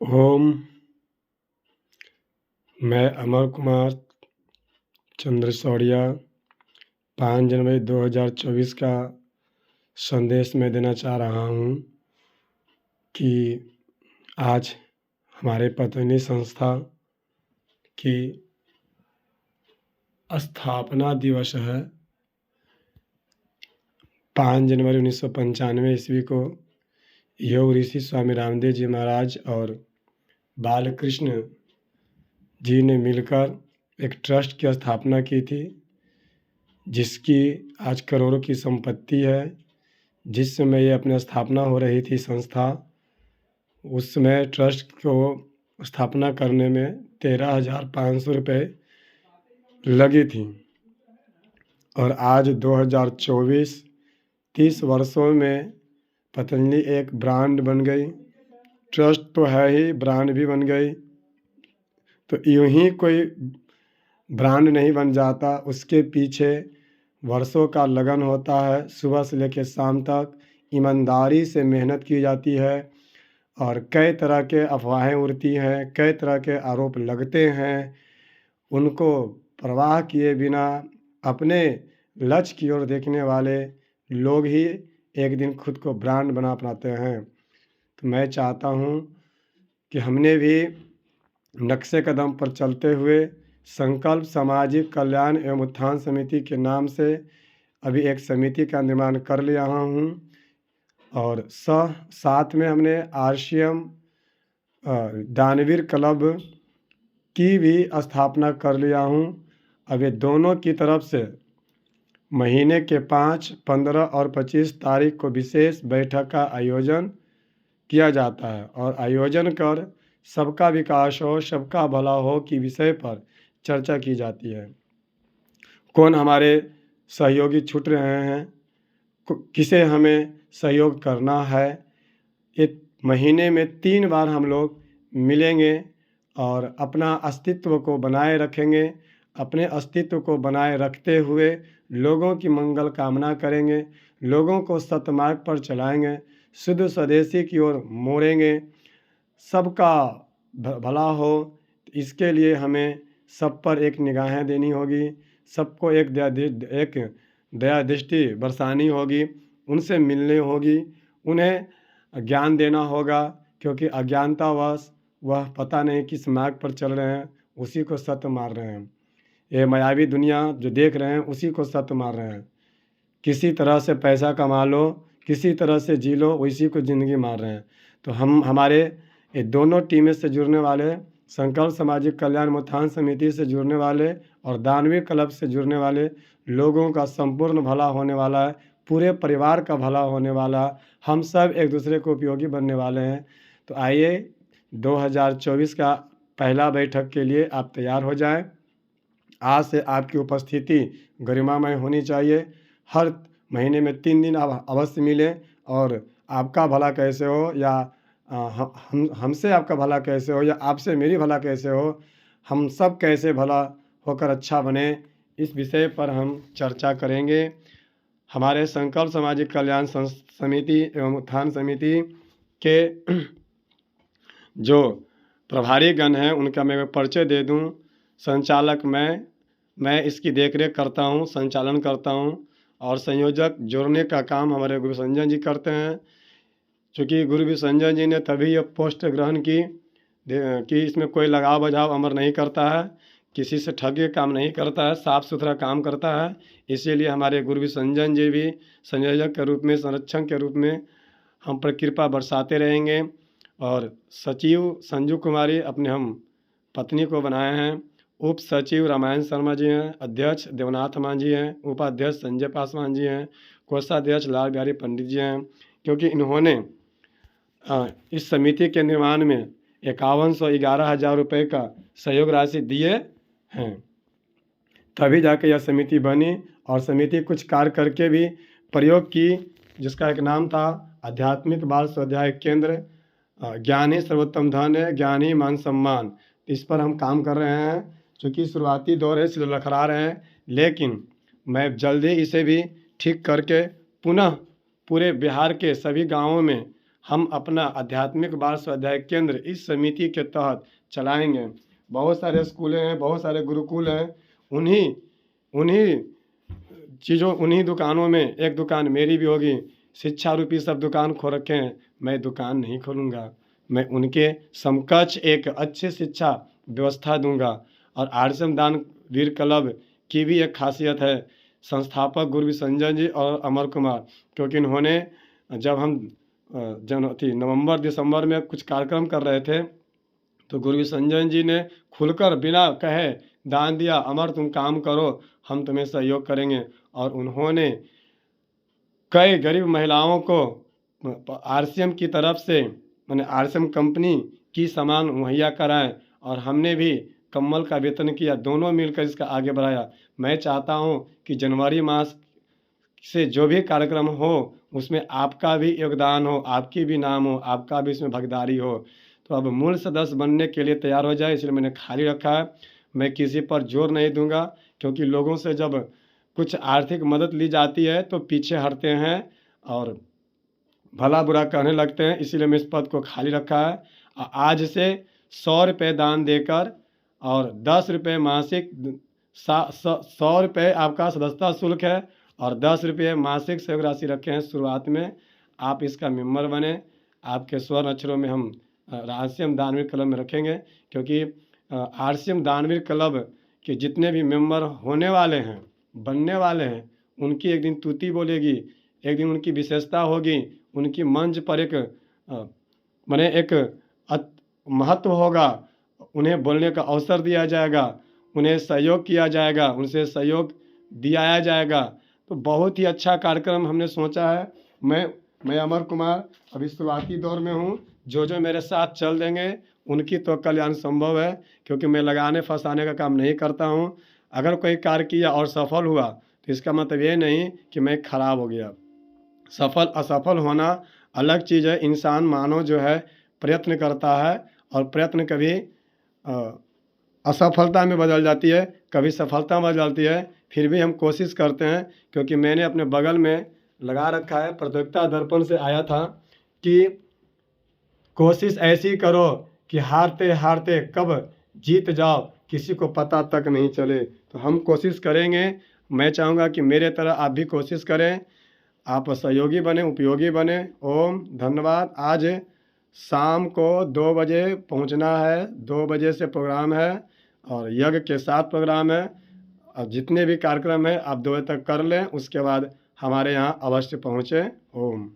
ओम। मैं अमर कुमार चंद्रशौर्या 5 जनवरी 2024 का संदेश मैं देना चाह रहा हूँ कि आज हमारे पतंजलि संस्था की स्थापना दिवस है। 5 जनवरी 1995 ईस्वी को योग ऋषि स्वामी रामदेव जी महाराज और बालकृष्ण जी ने मिलकर एक ट्रस्ट की स्थापना की थी, जिसकी आज करोड़ों की संपत्ति है। जिस समय ये अपनी स्थापना हो रही थी संस्था, उस समय ट्रस्ट को स्थापना करने में 13,500 रुपये लगी थी और आज 2024 30 वर्षों में पतंजलि एक ब्रांड बन गई। ट्रस्ट तो है ही, ब्रांड भी बन गई। तो यूं ही कोई ब्रांड नहीं बन जाता, उसके पीछे वर्षों का लगन होता है। सुबह से लेकर शाम तक ईमानदारी से मेहनत की जाती है और कई तरह के अफवाहें उड़ती हैं, कई तरह के आरोप लगते हैं। उनको परवाह किए बिना अपने लक्ष्य की ओर देखने वाले लोग ही एक दिन खुद को ब्रांड बना पाते हैं। तो मैं चाहता हूँ कि हमने भी नक्शे कदम पर चलते हुए संकल्प सामाजिक कल्याण एवं उत्थान समिति के नाम से अभी एक समिति का निर्माण कर लिया हूँ और साथ में हमने RCM दानवीर क्लब की भी स्थापना कर लिया हूँ। अब ये दोनों की तरफ से महीने के 5, 15 और 25 तारीख को विशेष बैठक का आयोजन किया जाता है और आयोजन कर सबका विकास हो, सबका भला हो की विषय पर चर्चा की जाती है। कौन हमारे सहयोगी छूट रहे हैं, किसे हमें सहयोग करना है। एक महीने में 3 बार हम लोग मिलेंगे और अपना अस्तित्व को बनाए रखेंगे। अपने अस्तित्व को बनाए रखते हुए लोगों की मंगल कामना करेंगे, लोगों को सतमार्ग पर चलाएंगे, शुद्ध स्वदेशी की ओर मोड़ेंगे, सबका भला हो। इसके लिए हमें सब पर एक निगाहें देनी होगी, सबको एक दया दृष्टि बरसानी होगी, उनसे मिलनी होगी, उन्हें ज्ञान देना होगा, क्योंकि अज्ञानतावश वह पता नहीं किस मार्ग पर चल रहे हैं, उसी को सत्य मार रहे हैं। ये मायावी दुनिया जो देख रहे हैं उसी को सत्य मार रहे हैं। किसी तरह से पैसा कमा लो, किसी तरह से जी लो, उसी को ज़िंदगी मार रहे हैं। तो हमारे ये दोनों टीमें से जुड़ने वाले, संकल्प सामाजिक कल्याण उत्थान समिति से जुड़ने वाले और दानवीर क्लब से जुड़ने वाले लोगों का संपूर्ण भला होने वाला है, पूरे परिवार का भला होने वाला। हम सब एक दूसरे को उपयोगी बनने वाले हैं। तो आइए 2024 का पहला बैठक के लिए आप तैयार हो जाएं। आज से आपकी उपस्थिति गरिमामय होनी चाहिए। हर महीने में 3 दिन आप अवश्य मिलें और आपका भला कैसे हो या हमसे आपका भला कैसे हो या आपसे मेरी भला कैसे हो, हम सब कैसे भला होकर अच्छा बने, इस विषय पर हम चर्चा करेंगे। हमारे संकल्प सामाजिक कल्याण समिति एवं उत्थान समिति के जो प्रभारी गण हैं उनका मैं परिचय दे दूं। संचालक मैं इसकी देखरेख करता हूं, संचालन करता हूं और संयोजक जोड़ने का काम हमारे गुरु संजय जी करते हैं। चूँकि गुरु संजय जी ने तभी ये पोस्ट ग्रहण की कि इसमें कोई लगाव बझाव अमर नहीं करता है, किसी से ठगी काम नहीं करता है, साफ़ सुथरा काम करता है। इसीलिए हमारे गुरु संजय जी भी संयोजक के रूप में, संरक्षक के रूप में हम पर कृपा बरसाते रहेंगे। और सचिव संजू कुमारी अपने हम पत्नी को बनाए हैं। उप सचिव रामायण शर्मा जी हैं, अध्यक्ष देवनाथ मान जी हैं, उपाध्यक्ष संजय पासवान जी हैं, कोषाध्यक्ष लाल बिहारी पंडित जी हैं। क्योंकि इन्होंने इस समिति के निर्माण में 5111,000 रुपये का सहयोग राशि दिए हैं, तभी जाके यह समिति बनी। और समिति कुछ कार्य करके भी प्रयोग की, जिसका एक नाम था आध्यात्मिक बाल स्वाध्याय केंद्र, ज्ञान ही सर्वोत्तम धन है, ज्ञान ही मान सम्मान। इस पर हम काम कर रहे हैं। चूँकि शुरुआती दौर है इसलिए लखड़ा रहे हैं, लेकिन मैं जल्दी इसे भी ठीक करके पुनः पूरे बिहार के सभी गाँवों में हम अपना आध्यात्मिक बाल स्वाध्याय केंद्र इस समिति के तहत चलाएंगे। बहुत सारे स्कूलें हैं, बहुत सारे गुरुकुल हैं, उन्हीं उन्हीं उन्हीं दुकानों में एक दुकान मेरी भी होगी। शिक्षा रूपी सब दुकान खोल रखे हैं, मैं दुकान नहीं खोलूँगा। मैं उनके समकक्ष एक अच्छी शिक्षा व्यवस्था दूंगा। और आर्यसम दानवीर क्लब की भी एक खासियत है, संस्थापक गुरु संजय जी और अमर कुमार, क्योंकि इन्होंने जब हम नवंबर दिसंबर में कुछ कार्यक्रम कर रहे थे तो गुरु संजय जी ने खुलकर बिना कहे दान दिया, अमर तुम काम करो, हम तुम्हें सहयोग करेंगे। और उन्होंने कई गरीब महिलाओं को आरसीएम की तरफ से, मैंने आरसीएम कंपनी की सामान मुहैया कराएं और हमने भी कम्बल का वेतन किया, दोनों मिलकर इसका आगे बढ़ाया। मैं चाहता हूं कि जनवरी मास से जो भी कार्यक्रम हो उसमें आपका भी योगदान हो, आपकी भी नाम हो, आपका भी इसमें भागीदारी हो। तो अब मूल सदस्य बनने के लिए तैयार हो जाए, इसलिए मैंने खाली रखा है। मैं किसी पर जोर नहीं दूंगा, क्योंकि लोगों से जब कुछ आर्थिक मदद ली जाती है तो पीछे हटते हैं और भला बुरा कहने लगते हैं, इसीलिए मैं इस पद को खाली रखा है। आज से 100 रुपये दान देकर और 10 रुपये मासिक 100 रुपये आपका सदस्यता शुल्क है और 10 रुपये मासिक सहयोग राशि रखे हैं शुरुआत में। आप इसका मेंबर बने, आपके स्वर्ण अक्षरों में हम आरसीएम दानवीर क्लब में रखेंगे, क्योंकि आरसीएम दानवीर क्लब के जितने भी मेंबर होने वाले हैं, बनने वाले हैं, उनकी एक दिन तूती बोलेगी, एक दिन उनकी विशेषता होगी, उनकी मंच पर एक माने एक महत्व होगा, उन्हें बोलने का अवसर दिया जाएगा, उन्हें सहयोग किया जाएगा, उनसे सहयोग दिलाया जाएगा। तो बहुत ही अच्छा कार्यक्रम हमने सोचा है। मैं अमर कुमार अभी शुरुआती दौर में हूँ, जो मेरे साथ चल देंगे उनकी तो कल्याण संभव है, क्योंकि मैं लगाने फंसाने का काम नहीं करता हूँ। अगर कोई कार्य किया और सफल हुआ तो इसका मतलब ये नहीं कि मैं खराब हो गया। सफल असफल होना अलग चीज़ है। इंसान मानव जो है प्रयत्न करता है और प्रयत्न कभी असफलता में बदल जाती है, कभी सफलता में बदल जाती है। फिर भी हम कोशिश करते हैं, क्योंकि मैंने अपने बगल में लगा रखा है, प्रतियोगिता दर्पण से आया था कि कोशिश ऐसी करो कि हारते हारते कब जीत जाओ किसी को पता तक नहीं चले। तो हम कोशिश करेंगे। मैं चाहूँगा कि मेरे तरह आप भी कोशिश करें, आप सहयोगी बने, उपयोगी बने। ओम धन्यवाद। आज शाम को 2 बजे पहुंचना है, 2 बजे से प्रोग्राम है और यज्ञ के साथ प्रोग्राम है। और जितने भी कार्यक्रम है आप 2 बजे तक कर लें, उसके बाद हमारे यहाँ अवश्य पहुँचें। ओम।